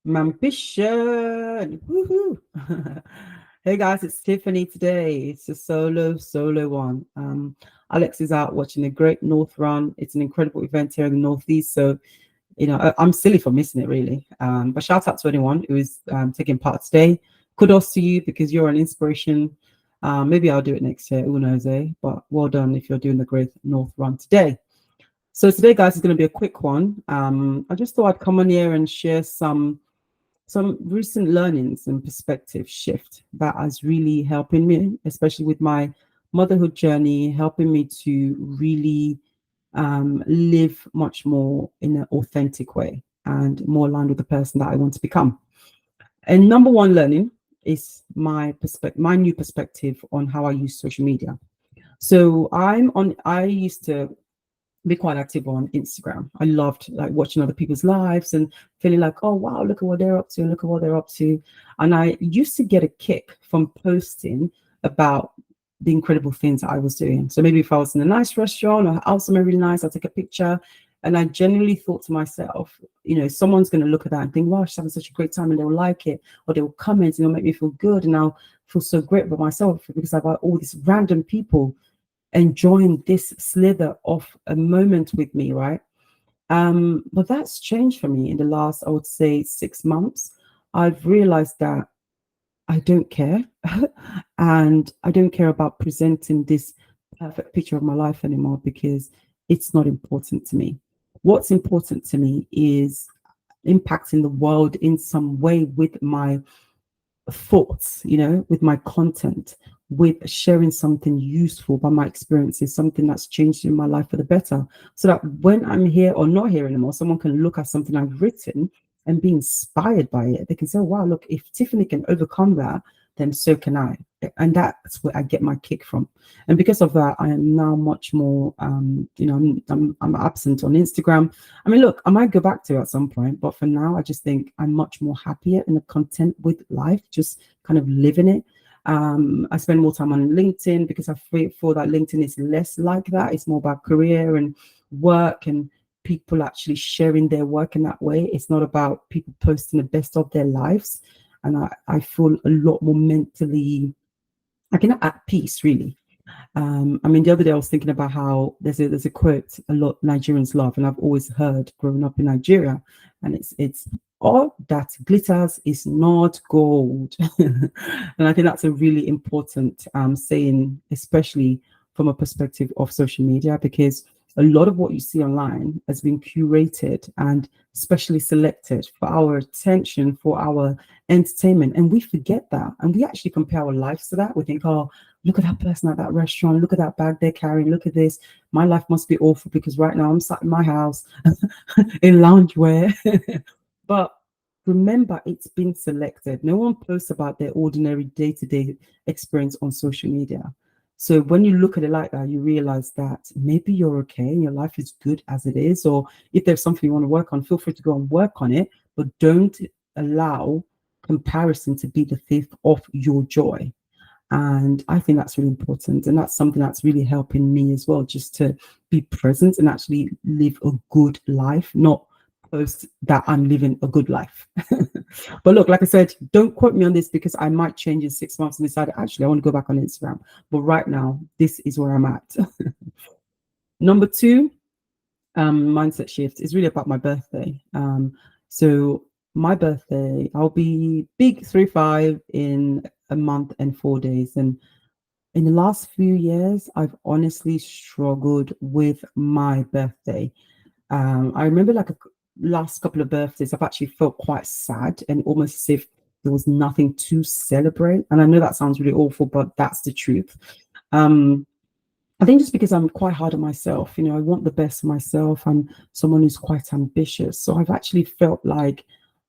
Ambition. Woohoo. Hey guys, it's Tiffany today. It's a solo one. Alex is out watching the Great North Run. It's an incredible event here in the Northeast. So, I'm silly for missing it really. But shout out to anyone who is taking part today. Kudos to you because you're an inspiration. Maybe I'll do it next year. Who knows, eh? But well done if you're doing the Great North Run today. So today, guys, is going to be a quick one. I just thought I'd come on here and share some recent learnings and perspective shift that has really helping me, especially with my motherhood journey, helping me to really live much more in an authentic way and more aligned with the person that I want to become. And number one learning is my new perspective on how I use social media. So I used to be quite active on Instagram. I loved like watching other people's lives and feeling like, oh wow, look at what they're up to, look at what they're up to. And I used to get a kick from posting about the incredible things that I was doing. So maybe if I was in a nice restaurant or out somewhere really nice, I'll take a picture. And I genuinely thought to myself, someone's going to look at that and think, wow, she's having such a great time, and they'll like it, or they'll comment and it'll make me feel good. And I'll feel so great about myself because I've got all these random people enjoying this slither of a moment with me, right? But that's changed for me in the last, I would say, 6 months. I've realized that I don't care. And I don't care about presenting this perfect picture of my life anymore because it's not important to me. What's important to me is impacting the world in some way with my thoughts, with my content, with sharing something useful by my experiences, something that's changed in my life for the better. So that when I'm here or not here anymore, someone can look at something I've written and be inspired by it. They can say, wow, look, if Tiffany can overcome that, then so can I. And that's where I get my kick from. And because of that, I am now much more, I'm absent on Instagram. I mean, look, I might go back to it at some point, but for now, I just think I'm much more happier and content with life, just kind of living it. I spend more time on LinkedIn because I feel that LinkedIn is less like that. It's more about career and work and people actually sharing their work in that way. It's not about people posting the best of their lives. And I feel a lot more mentally, I can at peace, really. I mean, the other day I was thinking about how there's a quote a lot Nigerians love, and I've always heard growing up in Nigeria, and it's all that glitters is not gold. And I think that's a really important saying, especially from a perspective of social media, because a lot of what you see online has been curated and specially selected for our attention, for our entertainment. And we forget that. And we actually compare our lives to that. We think, oh, look at that person at that restaurant. Look at that bag they're carrying. Look at this. My life must be awful because right now I'm sat in my house in loungewear. But remember, it's been selected. No one posts about their ordinary day-to-day experience on social media. So when you look at it like that, you realize that maybe you're okay and your life is good as it is. Or if there's something you want to work on, feel free to go and work on it. But don't allow comparison to be the thief of your joy. And I think that's really important. And that's something that's really helping me as well, just to be present and actually live a good life, not post that I'm living a good life. But look, like I said, don't quote me on this because I might change in 6 months and decide, actually, I want to go back on Instagram. But right now, this is where I'm at. Number two, mindset shift is really about my birthday. So my birthday, I'll be big 35 in a month and 4 days. And in the last few years, I've honestly struggled with my birthday. I remember like last couple of birthdays, I've actually felt quite sad and almost as if there was nothing to celebrate. And I know that sounds really awful, but that's the truth. I think just because I'm quite hard on myself, I want the best for myself. I'm someone who's quite ambitious. So I've actually felt like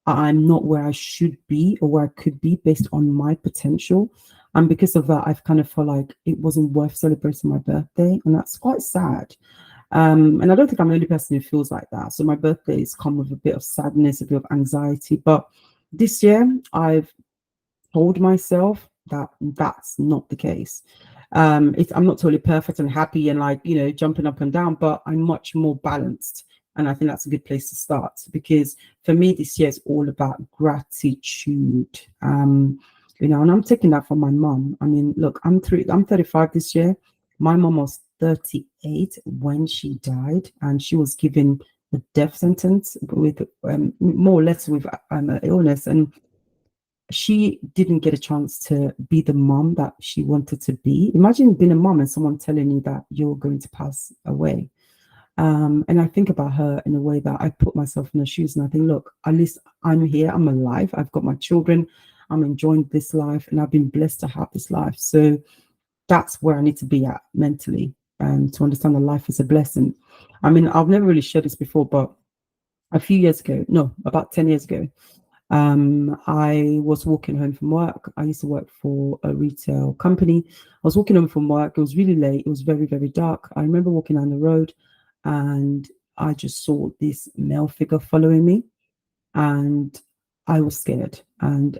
I'm not where I should be or where I could be based on my potential. And because of that, I've kind of felt like it wasn't worth celebrating my birthday. And that's quite sad. And I don't think I'm the only person who feels like that. So my birthdays come with a bit of sadness, a bit of anxiety. But this year, I've told myself that that's not the case. I'm not totally perfect and happy and like, jumping up and down, but I'm much more balanced And I think that's a good place to start, because for me, this year is all about gratitude. And I'm taking that from my mom. I mean, look, I'm 35 this year. My mom was 38 when she died, and she was given a death sentence with more or less with illness. And she didn't get a chance to be the mom that she wanted to be. Imagine being a mom and someone telling you that you're going to pass away. And I think about her in a way that I put myself in her shoes, and I think, look, at least I'm here, I'm alive, I've got my children, I'm enjoying this life, and I've been blessed to have this life. So that's where I need to be at mentally, to understand that life is a blessing. I mean, I've never really shared this before, but a few years ago, no, about 10 years ago, I was walking home from work. I used to work for a retail company. I was walking home from work. It was really late. It was very, very dark. I remember walking down the road, and I just saw this male figure following me, and I was scared. And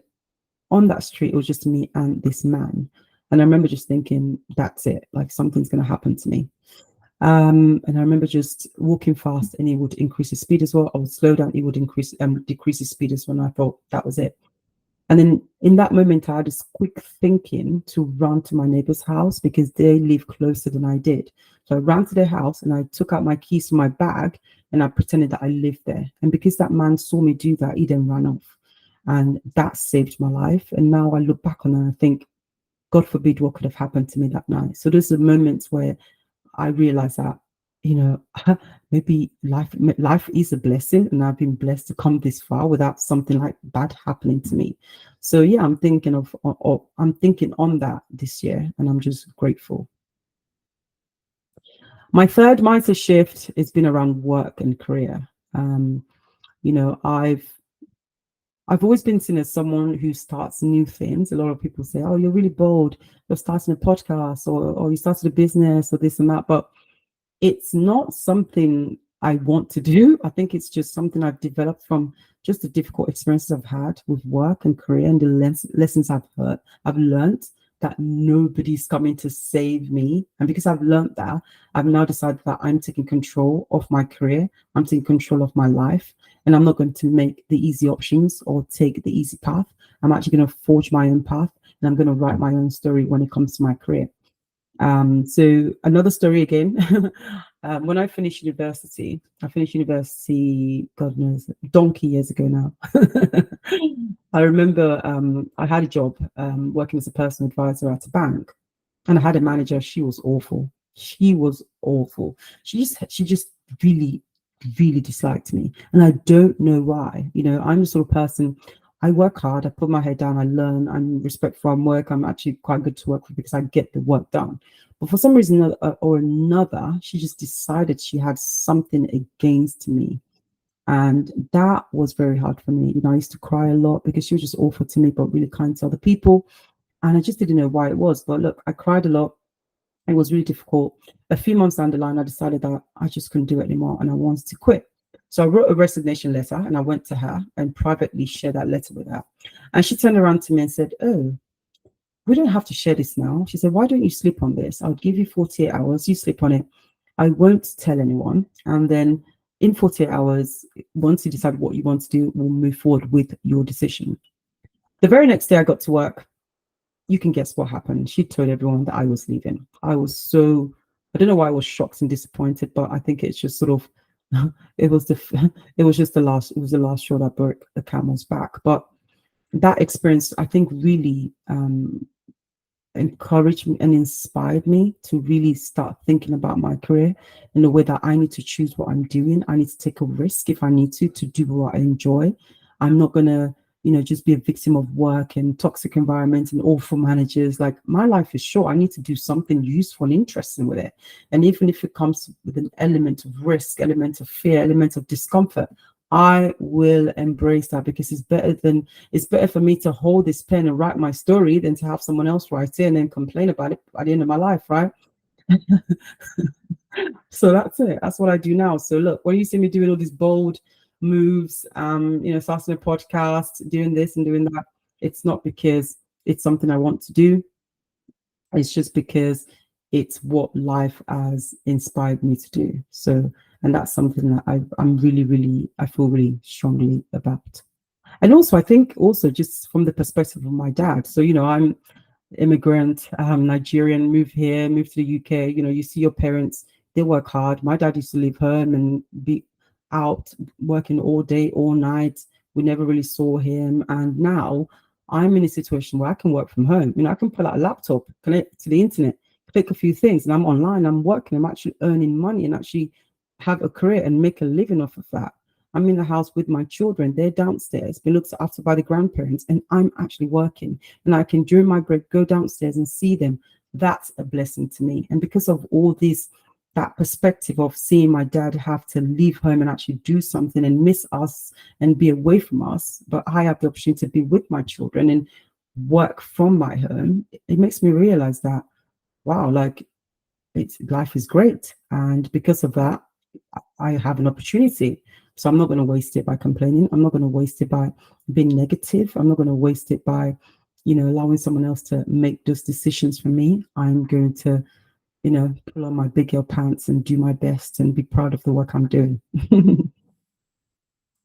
on that street, it was just me and this man. And I remember just thinking, that's it, like something's going to happen to me. And I remember just walking fast, and he would increase his speed as well. I would slow down, he would decrease his speed as well. And I thought that was it. And then in that moment, I had this quick thinking to run to my neighbor's house because they live closer than I did. So I ran to their house, and I took out my keys from my bag, and I pretended that I lived there. And because that man saw me do that, he then ran off. And that saved my life. And now I look back on it and I think, God forbid what could have happened to me that night. So there's a moments where I realized that, you know, maybe life is a blessing, and I've been blessed to come this far without something like bad happening to me. So yeah, I'm thinking on that this year, and I'm just grateful. My third mindset shift has been around work and career. Um, you know, I've always been seen as someone who starts new things. A lot of people say, "Oh, you're really bold. You're starting a podcast, or you started a business, or this and that." But it's not something I want to do. I think it's just something I've developed from just the difficult experiences I've had with work and career, and the lessons I've learned that nobody's coming to save me. And because I've learned that, I've now decided that I'm taking control of my career. I'm taking control of my life, and I'm not going to make the easy options or take the easy path. I'm actually going to forge my own path, and I'm going to write my own story when it comes to my career. So another story again. When I finished university, God knows, donkey years ago now. I remember I had a job working as a personal advisor at a bank, and I had a manager. She was awful. She was awful. She just really, really disliked me, and I don't know why. You know, I'm the sort of person. I work hard. I put my head down. I learn. I'm respectful. I'm work. I'm actually quite good to work with because I get the work done. But for some reason or another, she just decided she had something against me, and that was very hard for me. You know, I used to cry a lot because she was just awful to me, but really kind to other people, and I just didn't know why it was. But look, I cried a lot. It was really difficult. A few months down the line, I decided that I just couldn't do it anymore and I wanted to quit. So I wrote a resignation letter, and I went to her and privately shared that letter with her. And she turned around to me and said, "Oh, we don't have to share this now." She said, "Why don't you sleep on this? I'll give you 48 hours. You sleep on it. I won't tell anyone. And then in 48 hours, once you decide what you want to do, we'll move forward with your decision." The very next day I got to work, you can guess what happened. She told everyone that I was leaving. I don't know why I was shocked and disappointed, but I think it's just sort of, it was the last straw that broke the camel's back. But that experience, I think, really encouraged me and inspired me to really start thinking about my career in a way that I need to choose what I'm doing. I need to take a risk if I need to do what I enjoy. I'm not gonna, just be a victim of work and toxic environments and awful managers. Like, my life is short. I need to do something useful and interesting with it. And even if it comes with an element of risk, element of fear, element of discomfort, I will embrace that, because it's better for me to hold this pen and write my story than to have someone else write it and then complain about it at the end of my life, right? So that's it. That's what I do now. So look, when you see me doing all these bold moves, starting a podcast, doing this and doing that, it's not because it's something I want to do. It's just because it's what life has inspired me to do. So And that's something that I'm really, really, I feel really strongly about. And also, I think also just from the perspective of my dad. So, I'm immigrant, Nigerian, move here, move to the UK. You see your parents, they work hard. My dad used to leave home and be out working all day, all night. We never really saw him. And now I'm in a situation where I can work from home. I can pull out a laptop, connect to the internet, click a few things, and I'm online, I'm working, I'm actually earning money and actually have a career and make a living off of that. I'm in the house with my children. They're downstairs, been looked after by the grandparents, and I'm actually working. And I can, during my break, go downstairs and see them. That's a blessing to me. And because of all this, that perspective of seeing my dad have to leave home and actually do something and miss us and be away from us, but I have the opportunity to be with my children and work from my home, it makes me realize that, wow, like life is great. And because of that, I have an opportunity. So I'm not going to waste it by complaining. I'm not going to waste it by being negative. I'm not going to waste it by, allowing someone else to make those decisions for me. I'm going to, pull on my big girl pants and do my best and be proud of the work I'm doing.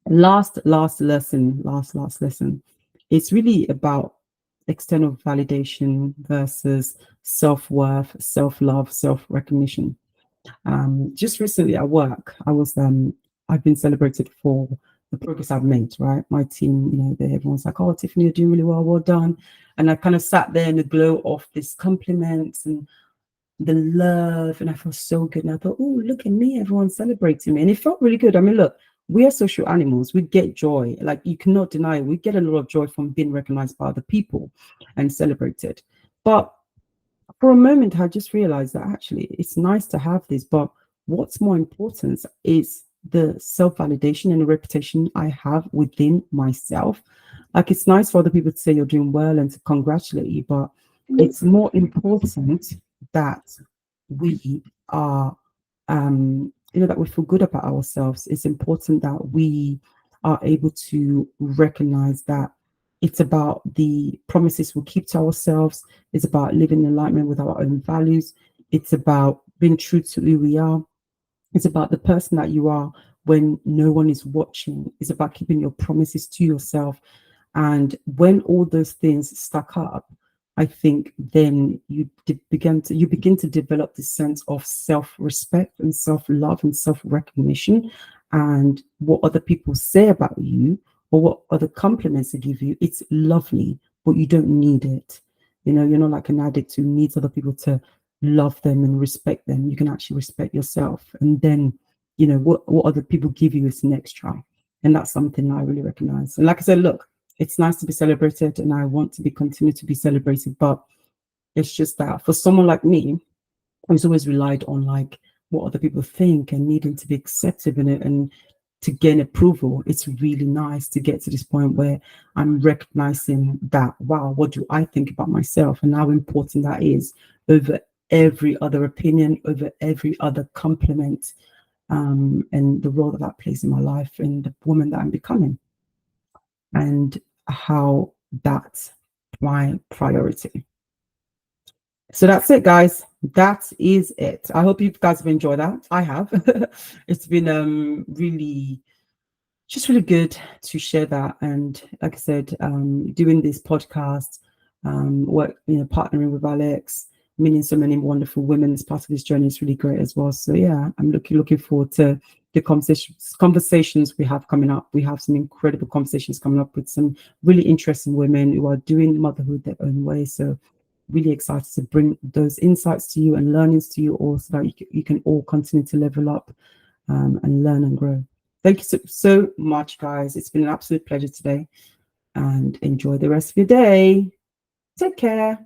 Last lesson, last lesson. It's really about external validation versus self-worth, self-love, self-recognition. Just recently at work, I've been celebrated for the progress I've made, right? My team, everyone's like, oh, Tiffany, you're doing really well, well done. And I kind of sat there in the glow of this compliments and the love, and I felt so good. And I thought, oh, look at me, everyone's celebrating me. And it felt really good. I mean, look, we are social animals. We get joy. Like, you cannot deny it. We get a lot of joy from being recognized by other people and celebrated. But for a moment, I just realized that actually it's nice to have this, but what's more important is the self validation and the reputation I have within myself. Like, it's nice for other people to say you're doing well and to congratulate you, but it's more important that we are, that we feel good about ourselves. It's important that we are able to recognize that it's about the promises we keep to ourselves. It's about living in alignment with our own values. It's about being true to who we are. It's about the person that you are when no one is watching. It's about keeping your promises to yourself. And when all those things stack up, I think then you begin to develop this sense of self-respect and self-love and self-recognition, and what other people say about you or what other compliments they give you. It's lovely, but you don't need it. You're not like an addict who needs other people to love them and respect them. You can actually respect yourself, and then what other people give you is an extra. And that's something I really recognize. And like I said, look, it's nice to be celebrated, and I want to be continue to be celebrated. But it's just that for someone like me, who's always relied on like what other people think and needing to be accepted in it and to gain approval, it's really nice to get to this point where I'm recognizing that, wow, what do I think about myself and how important that is over every other opinion, over every other compliment, and the role that that plays in my life and the woman that I'm becoming, and how that's my priority. So that's it, guys. That is it. I hope you guys have enjoyed that. I have. It's been really just really good to share that. And like I said, doing this podcast, work, partnering with Alex, meeting so many wonderful women as part of this journey is really great as well. So yeah, I'm looking forward to the conversations we have coming up. We have some incredible conversations coming up with some really interesting women who are doing motherhood their own way. So really excited to bring those insights to you and learnings to you all, so that you can all continue to level up, and learn and grow. Thank you so much, guys. It's been an absolute pleasure today, and enjoy the rest of your day. Take care.